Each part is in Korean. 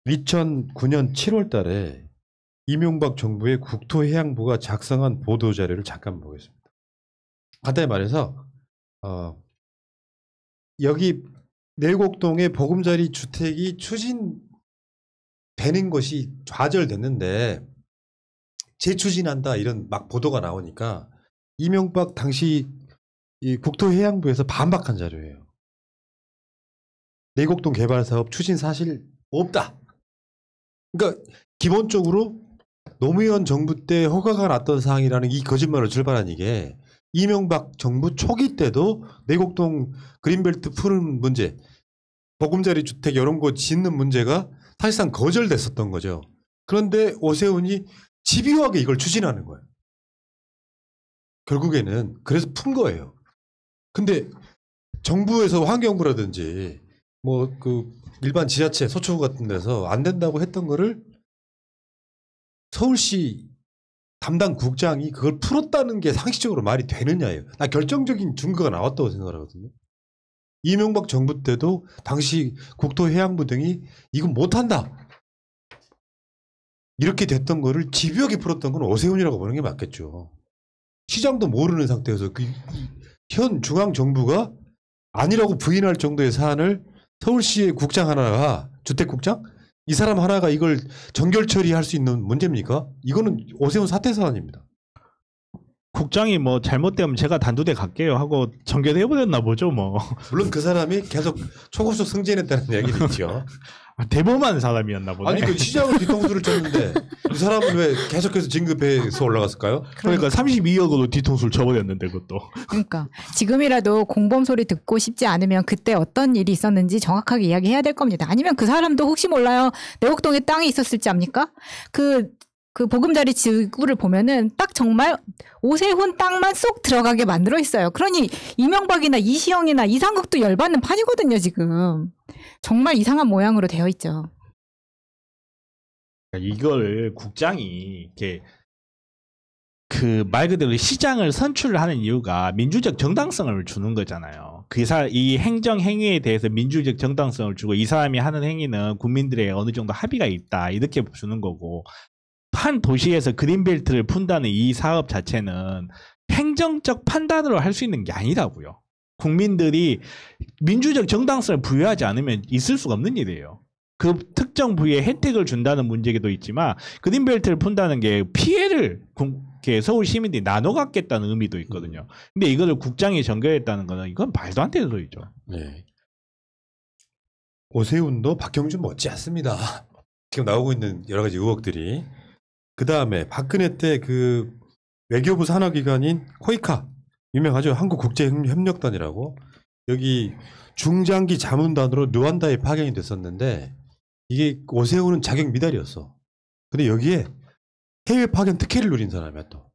2009년 7월 달에 이명박 정부의 국토해양부가 작성한 보도자료를 잠깐 보겠습니다. 간단히 말해서 여기 내곡동의 보금자리 주택이 추진되는 것이 좌절됐는데 재추진한다 이런 막 보도가 나오니까 이명박 당시 이 국토해양부에서 반박한 자료예요. 내곡동 개발 사업 추진 사실 없다. 그러니까 기본적으로 노무현 정부 때 허가가 났던 사항이라는 이 거짓말을 출발한 이게 이명박 정부 초기 때도 내곡동 그린벨트 푸는 문제, 보금자리 주택 이런 거 짓는 문제가 사실상 거절됐었던 거죠. 그런데 오세훈이 집요하게 이걸 추진하는 거예요. 결국에는 그래서 푼 거예요. 근데 정부에서 환경부라든지 뭐 그 일반 지자체 소초구 같은 데서 안 된다고 했던 거를 서울시 담당 국장이 그걸 풀었다는 게 상식적으로 말이 되느냐예요. 나 결정적인 증거가 나왔다고 생각하거든요. 이명박 정부 때도 당시 국토해양부 등이 이건 못한다. 이렇게 됐던 거를 집요하게 풀었던 건 오세훈이라고 보는 게 맞겠죠. 시장도 모르는 상태에서 현 중앙정부가 아니라고 부인할 정도의 사안을 서울시의 국장 하나가 주택국장? 이 사람 하나가 이걸 정결 처리할 수 있는 문제입니까? 이거는 오세훈 사퇴 사안입니다. 국장이 뭐 잘못되면 제가 단두대 갈게요 하고 정결해버렸나 보죠 뭐. 물론 그 사람이 계속 초고속 승진했다는 얘기도 있죠. 대범한 사람이었나 보네. 아니 그 시장을 뒤통수를 쳤는데 이 사람은 왜 계속해서 진급해서 올라갔을까요? 그러니까 32억으로 뒤통수를 쳐버렸는데 그것도. 그러니까 지금이라도 공범 소리 듣고 싶지 않으면 그때 어떤 일이 있었는지 정확하게 이야기해야 될 겁니다. 아니면 그 사람도 혹시 몰라요. 내곡동에 땅이 있었을지 압니까? 그 보금자리 지구를 보면은 딱 정말 오세훈 땅만 쏙 들어가게 만들어 있어요. 그러니 이명박이나 이시영이나 이상국도 열받는 판이거든요, 지금. 정말 이상한 모양으로 되어 있죠. 이걸 국장이 이렇게 그 말 그대로 시장을 선출을 하는 이유가 민주적 정당성을 주는 거잖아요. 이 행정 행위에 대해서 민주적 정당성을 주고 이 사람이 하는 행위는 국민들의 어느 정도 합의가 있다 이렇게 주는 거고, 한 도시에서 그린벨트를 푼다는 이 사업 자체는 행정적 판단으로 할 수 있는 게 아니라고요. 국민들이 민주적 정당성을 부여하지 않으면 있을 수가 없는 일이에요. 그 특정 부위에 혜택을 준다는 문제도 있지만 그린벨트를 푼다는 게 피해를 서울 시민들이 나눠 갖겠다는 의미도 있거든요. 근데 이거를 국장이 전결했다는 거는 이건 말도 안 되는 소리죠. 네. 오세훈도 박형준 못지 않습니다. 지금 나오고 있는 여러 가지 의혹들이. 그 다음에 박근혜 때 그 외교부 산하기관인 코이카 유명하죠. 한국국제협력단이라고. 여기 중장기 자문단으로 르완다에 파견이 됐었는데 이게 오세훈은 자격 미달이었어. 근데 여기에 해외 파견 특혜를 누린 사람이야 또.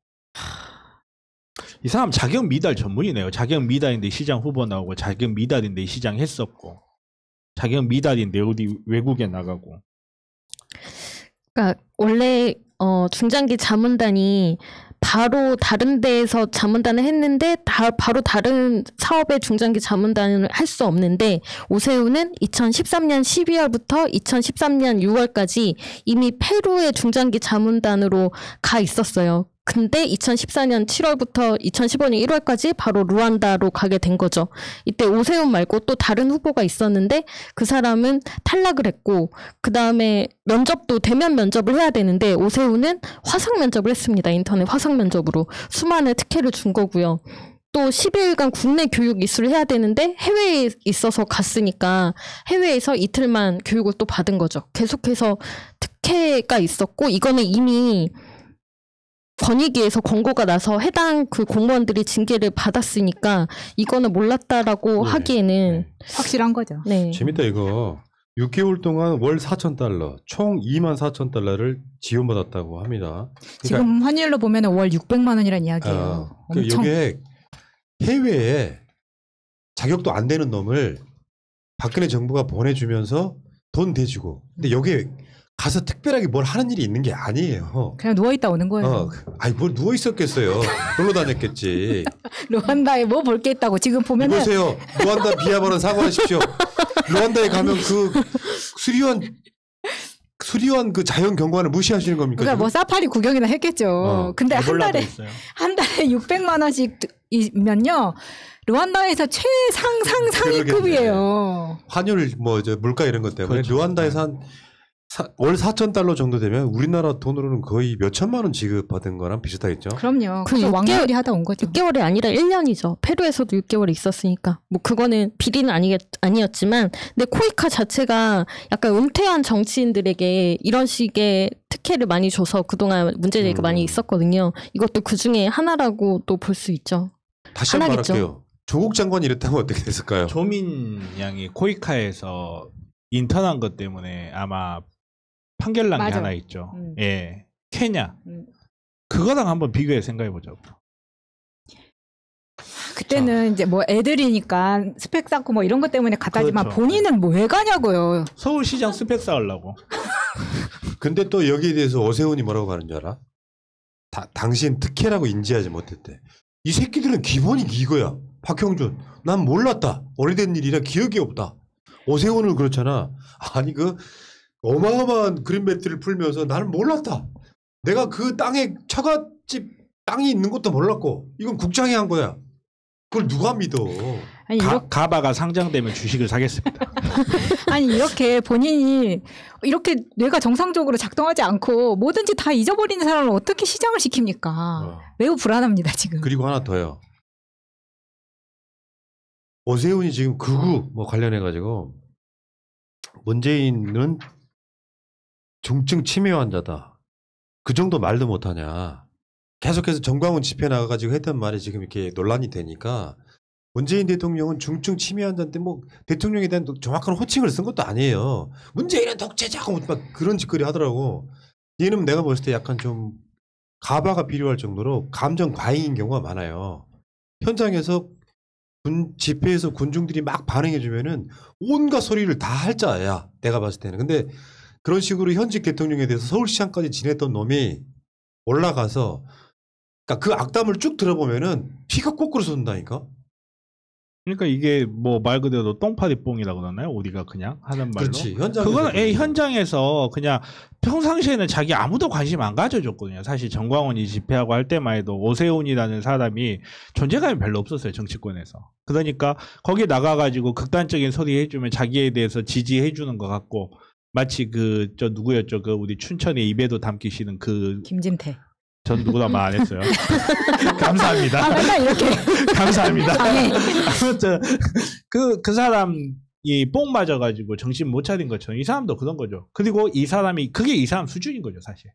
이 사람 자격 미달 전문이네요. 자격 미달인데 시장 후보 나오고 자격 미달인데 시장 했었고 자격 미달인데 어디 외국에 나가고. 그러니까 원래 중장기 자문단이 바로 다른 데에서 자문단을 했는데 바로 다른 사업의 중장기 자문단을 할 수 없는데 오세훈은 2013년 12월부터 2013년 6월까지 이미 페루의 중장기 자문단으로 가 있었어요. 근데 2014년 7월부터 2015년 1월까지 바로 루안다로 가게 된 거죠. 이때 오세훈 말고 또 다른 후보가 있었는데 그 사람은 탈락을 했고 그 다음에 면접도 대면 면접을 해야 되는데 오세훈은 화상 면접을 했습니다. 인터넷 화상 면접으로 수많은 특혜를 준 거고요. 또 10일간 국내 교육 이수를 해야 되는데 해외에 있어서 갔으니까 해외에서 이틀만 교육을 또 받은 거죠. 계속해서 특혜가 있었고 이거는 이미 권익위에서 권고가 나서 해당 그 공무원들이 징계를 받았으니까 이거는 몰랐다라고 네. 하기에는 네. 확실한 거죠. 네. 재밌다 이거. 6개월 동안 월 4,000달러, 총 24,000달러를 지원받았다고 합니다. 그러니까, 지금 환율로 보면 월 600만 원이란 이야기예요. 엄청. 여기에 해외에 자격도 안 되는 놈을 박근혜 정부가 보내주면서 돈 대주고. 근데 여기에 가서 특별하게 뭘 하는 일이 있는 게 아니에요. 그냥 누워있다 오는 거예요. 아니 뭘 누워 있었겠어요. 놀러 다녔겠지. 루안다에 뭐 볼 게 있다고 지금 보면은. 이보세요. 루안다 비하발언 사과하십시오. 루안다에 가면 그 수리원 그 자연 경관을 무시하시는 겁니까? 그러니까 뭐 지금? 사파리 구경이나 했겠죠. 근데 에볼라도 있어요. 한 달에 600만 원씩이면요. 루안다에서 최상위급이에요. 환율 뭐 이제 물가 이런 것 때문에 그렇죠. 루안다에서 한 월 4,000달러 정도 되면 우리나라 돈으로는 거의 몇 천만 원 지급받은 거랑 비슷하겠죠. 그럼요. 그 그래서 6개월 왕년이 하다 온 거죠. 6개월이 아니라 1년이죠. 페루에서도 6개월 있었으니까. 뭐 그거는 비리는 아니었지만 근데 코이카 자체가 약간 은퇴한 정치인들에게 이런 식의 특혜를 많이 줘서 그동안 문제제기가 많이 있었거든요. 이것도 그 중에 하나라고 또 볼 수 있죠. 다시 한번 하나겠죠. 말할게요. 조국 장관이 이랬다면 어떻게 됐을까요? 조민 양이 코이카에서 인턴한 것 때문에 아마 판결난 게 맞아. 하나 있죠. 예, 케냐. 음. 그거랑 한번 비교해 생각해 보자고. 그때는 이제 뭐 애들이니까 스펙 쌓고 뭐 이런 것 때문에 갔다지만 그렇죠. 본인은 뭐 왜 가냐고요. 서울시장 스펙 쌓으려고. 근데 또 여기에 대해서 오세훈이 뭐라고 하는 줄 알아? 당신 특혜라고 인지하지 못했대. 이 새끼들은 기본이 이거야. 박형준, 난 몰랐다. 오래된 일이라 기억이 없다. 오세훈은 그렇잖아. 아니 그 어마어마한 그린벨트를 풀면서 나는 몰랐다. 내가 그 땅에 처갓집 땅이 있는 것도 몰랐고 이건 국장이 한 거야. 그걸 누가 믿어? 아니, 가바가 상장되면 주식을 사겠습니다. 아니 이렇게 본인이 이렇게 뇌가 정상적으로 작동하지 않고 뭐든지 다 잊어버리는 사람을 어떻게 시장을 시킵니까? 매우 불안합니다 지금. 그리고 하나 더요. 오세훈이 지금 극우 뭐 관련해 가지고 문재인은 중증 치매 환자다. 그 정도 말도 못하냐. 계속해서 정광훈 집회 나가가지고 했던 말이 지금 이렇게 논란이 되니까 문재인 대통령은 중증 치매 환자인데 뭐 대통령에 대한 정확한 호칭을 쓴 것도 아니에요. 문재인은 독재자고 막 그런 짓거리 하더라고. 얘는 내가 봤을 때 약간 좀 가바가 필요할 정도로 감정 과잉인 경우가 많아요. 현장에서 집회에서 군중들이 막 반응해주면은 온갖 소리를 다 할 자야. 내가 봤을 때는. 근데 그런 식으로 현직 대통령에 대해서 서울시장까지 지냈던 놈이 올라가서 그러니까 그 악담을 쭉 들어보면은 피가 거꾸로 솟는다니까. 그러니까 이게 뭐 말 그대로 똥파리 뽕이라고 그러나요? 우리가 그냥 하는 말로. 그렇지. 현장에서. 그거는 현장에서 그냥 평상시에는 자기 아무도 관심 안 가져줬거든요. 사실 정광훈이 집회하고 할 때만 해도 오세훈이라는 사람이 존재감이 별로 없었어요. 정치권에서. 그러니까 거기 나가가지고 극단적인 소리 해주면 자기에 대해서 지지해주는 것 같고 마치 저 누구였죠? 우리 춘천에 입에도 담기시는 김진태. 전 누구나 말 안 했어요. 감사합니다. 아 맨날 이렇게. 감사합니다. 네. 아무튼 그 사람이 뽕 맞아가지고 정신 못 차린 것처럼 이 사람도 그런 거죠. 그리고 이 사람이 그게 이 사람 수준인 거죠, 사실.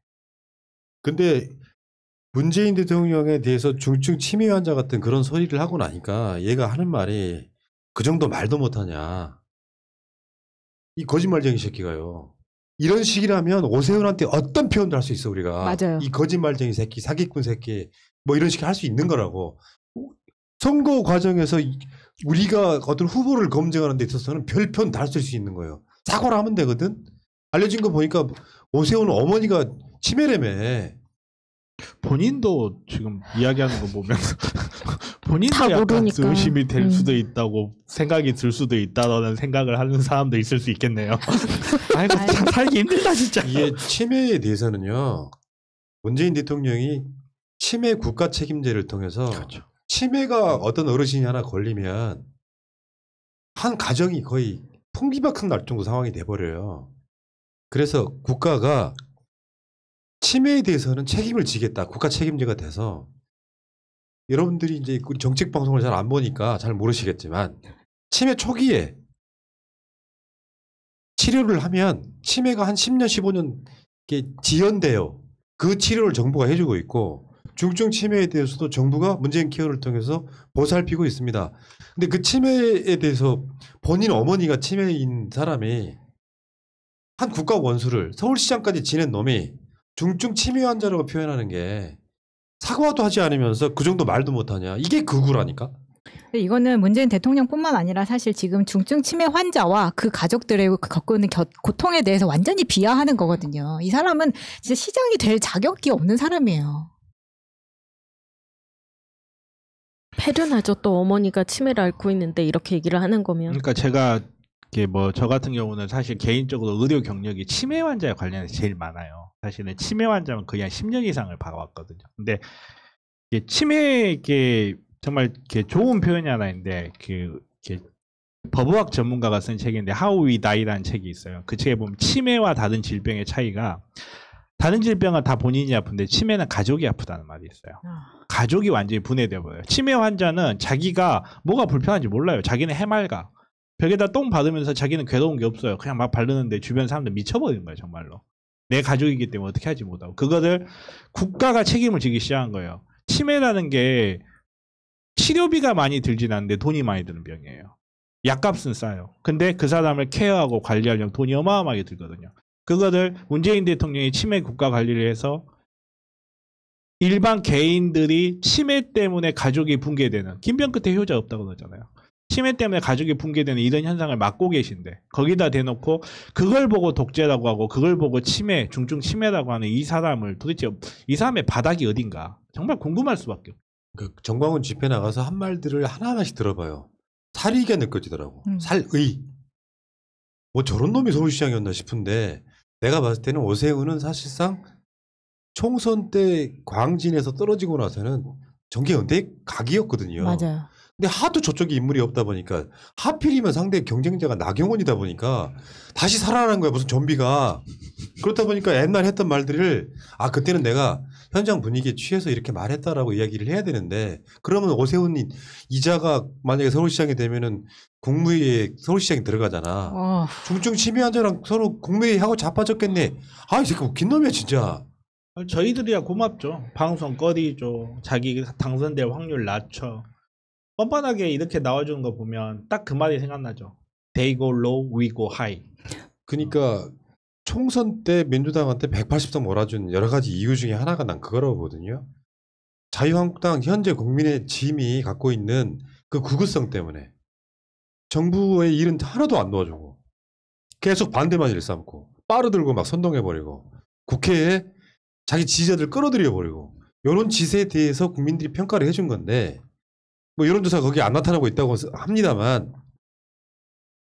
근데 문재인 대통령에 대해서 중증 치매 환자 같은 그런 소리를 하고 나니까 얘가 하는 말이 그 정도 말도 못하냐. 이 거짓말쟁이 새끼가요. 이런 식이라면 오세훈한테 어떤 표현도 할 수 있어 우리가. 맞아요. 이 거짓말쟁이 새끼, 사기꾼 새끼 뭐 이런 식으로 할 수 있는 거라고. 선거 과정에서 우리가 어떤 후보를 검증하는 데 있어서는 별편 다 쓸 수 있는 거예요. 사과를 하면 되거든. 알려진 거 보니까 오세훈 어머니가 치매라며. 본인도 지금 이야기하는 거 보면 본인도 다 약간 모르니까. 의심이 될 수도 있다고 생각이 들 수도 있다라는 생각을 하는 사람도 있을 수 있겠네요. 아이고 참 살기 힘들다 진짜. 이게 치매에 대해서는요. 문재인 대통령이 치매 국가 책임제를 통해서 그렇죠. 치매가 어떤 어르신이 하나 걸리면 한 가정이 거의 풍비박산 날 정도 상황이 돼버려요. 그래서 국가가 치매에 대해서는 책임을 지겠다. 국가 책임제가 돼서 여러분들이 이제 우리 정책 방송을 잘 안 보니까 잘 모르시겠지만 치매 초기에 치료를 하면 치매가 한 10년, 15년 이렇게 지연돼요. 그 치료를 정부가 해주고 있고 중증 치매에 대해서도 정부가 문재인 케어를 통해서 보살피고 있습니다. 근데 그 치매에 대해서 본인 어머니가 치매인 사람이 한 국가 원수를 서울시장까지 지낸 놈이 중증 치매 환자라고 표현하는 게 사과도 하지 않으면서 그 정도 말도 못하냐. 이게 극우라니까. 이거는 문재인 대통령뿐만 아니라 사실 지금 중증 치매 환자와 그 가족들의 겪고 있는 고통에 대해서 완전히 비하하는 거거든요. 이 사람은 진짜 시장이 될 자격이 없는 사람이에요. 패륜하죠. 또 어머니가 치매를 앓고 있는데 이렇게 얘기를 하는 거면. 그러니까 제가 이게 뭐 저 같은 경우는 사실 개인적으로 의료 경력이 치매 환자에 관련해서 제일 많아요. 사실은 치매 환자는 거의 한 10년 이상을 봐왔거든요. 근데 이게 치매 이게 정말 이렇게 좋은 표현이 하나 있는데 이렇게 법의학 전문가가 쓴 책인데 How We Die라는 책이 있어요. 그 책에 보면 치매와 다른 질병의 차이가 다른 질병은 다 본인이 아픈데 치매는 가족이 아프다는 말이 있어요. 가족이 완전히 분해돼 버려요. 치매 환자는 자기가 뭐가 불편한지 몰라요. 자기는 해맑아. 벽에다 똥 바르면서 자기는 괴로운 게 없어요. 그냥 막 바르는데 주변 사람들 미쳐버리는 거예요. 정말로. 내 가족이기 때문에 어떻게 하지 못하고. 그거를 국가가 책임을 지기 시작한 거예요. 치매라는 게 치료비가 많이 들진 않는데 돈이 많이 드는 병이에요. 약값은 싸요. 근데 그 사람을 케어하고 관리하려면 돈이 어마어마하게 들거든요. 그거를 문재인 대통령이 치매 국가 관리를 해서 일반 개인들이 치매 때문에 가족이 붕괴되는, 김병 끝에 효자 없다고 그러잖아요. 치매 때문에 가족이 붕괴되는 이런 현상을 막고 계신데 거기다 대놓고 그걸 보고 독재라고 하고 그걸 보고 치매, 중증 치매라고 하는 이 사람을 도대체 이 사람의 바닥이 어딘가 정말 궁금할 수밖에 없어요. 그 정광훈 집회 나가서 한 말들을 하나하나씩 들어봐요. 살이게 느껴지더라고. 살의. 뭐 저런 놈이 서울시장이었나 싶은데 내가 봤을 때는 오세훈은 사실상 총선 때 광진에서 떨어지고 나서는 정계 연대 각이었거든요. 맞아요. 근데 하도 저쪽에 인물이 없다 보니까 하필이면 상대 경쟁자가 나경원이다 보니까 다시 살아나는 거야. 무슨 좀비가. 그렇다 보니까 옛날 했던 말들을 그때는 내가 현장 분위기에 취해서 이렇게 말했다라고 이야기를 해야 되는데 그러면 오세훈 이자가 만약에 서울시장이 되면은 국무회의에 서울시장이 들어가잖아. 중증 치매 환자랑 서로 국무회의하고 자빠졌겠네. 이 새끼 웃긴 놈이야 진짜. 저희들이야 고맙죠. 방송 꺼리죠. 자기 당선될 확률 낮춰. 뻔뻔하게 이렇게 나와주는 거 보면 딱 그 말이 생각나죠. They go low, we go high. 그러니까 총선 때 민주당한테 180석 몰아준 여러 가지 이유 중에 하나가 난 그거라고 보거든요. 자유한국당 현재 국민의 짐이 갖고 있는 그 구구성 때문에 정부의 일은 하나도 안 도와주고 계속 반대만 일삼고 빠르들고 막 선동해버리고 국회에 자기 지지자들 끌어들여버리고 이런 짓에 대해서 국민들이 평가를 해준 건데 뭐 여론조사 거기 안 나타나고 있다고 합니다만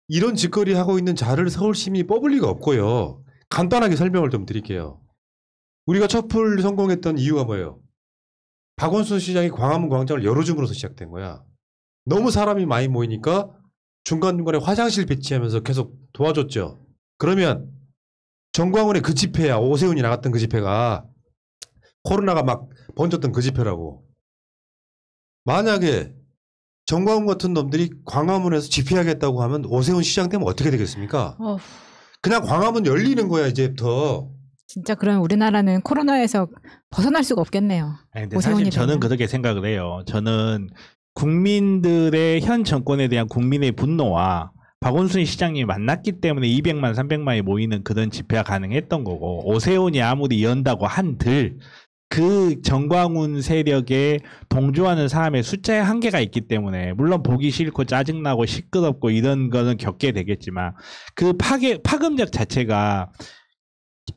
이런 짓거리 하고 있는 자를 서울 시민이 뽑을 리가 없고요. 간단하게 설명을 좀 드릴게요. 우리가 촛불 성공했던 이유가 뭐예요? 박원순 시장이 광화문 광장을 열어줌으로써 시작된 거야. 너무 사람이 많이 모이니까 중간중간에 화장실 배치하면서 계속 도와줬죠. 그러면 정광훈의 그 집회야. 오세훈이 나갔던 그 집회가 코로나가 막 번졌던 그 집회라고. 만약에 정광훈 같은 놈들이 광화문에서 집회하겠다고 하면 오세훈 시장 되면 어떻게 되겠습니까? 그냥 광화문 열리는 거야 이제부터. 진짜 그럼 우리나라는 코로나에서 벗어날 수가 없겠네요. 근데 사실 저는 그렇게 생각을 해요. 저는 국민들의 현 정권에 대한 국민의 분노와 박원순 시장님이 만났기 때문에 200만, 300만이 모이는 그런 집회가 가능했던 거고 오세훈이 아무리 연다고 한들 그 정광훈 세력에 동조하는 사람의 숫자에 한계가 있기 때문에 물론 보기 싫고 짜증나고 시끄럽고 이런 거는 겪게 되겠지만 그 파급력 자체가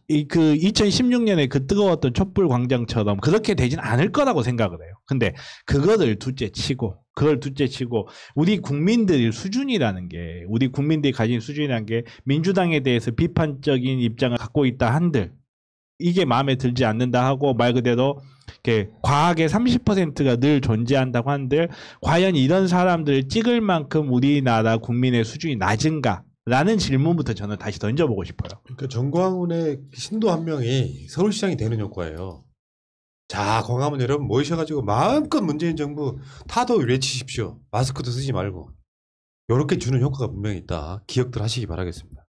그 2016년에 그 뜨거웠던 촛불 광장처럼 그렇게 되진 않을 거라고 생각을 해요. 근데 그걸 둘째 치고 우리 국민들의 수준이라는 게 우리 국민들이 가진 수준이라는 게 민주당에 대해서 비판적인 입장을 갖고 있다 한들 이게 마음에 들지 않는다 하고 말 그대로 이렇게 과학의 30%가 늘 존재한다고 한들 과연 이런 사람들을 찍을 만큼 우리나라 국민의 수준이 낮은가? 라는 질문부터 저는 다시 던져보고 싶어요. 그러니까 정광훈의 신도 한 명이 서울시장이 되는 효과예요. 자, 광화문 여러분 모이셔가지고 마음껏 문재인 정부 타도 외치십시오. 마스크도 쓰지 말고. 이렇게 주는 효과가 분명히 있다. 기억들 하시기 바라겠습니다.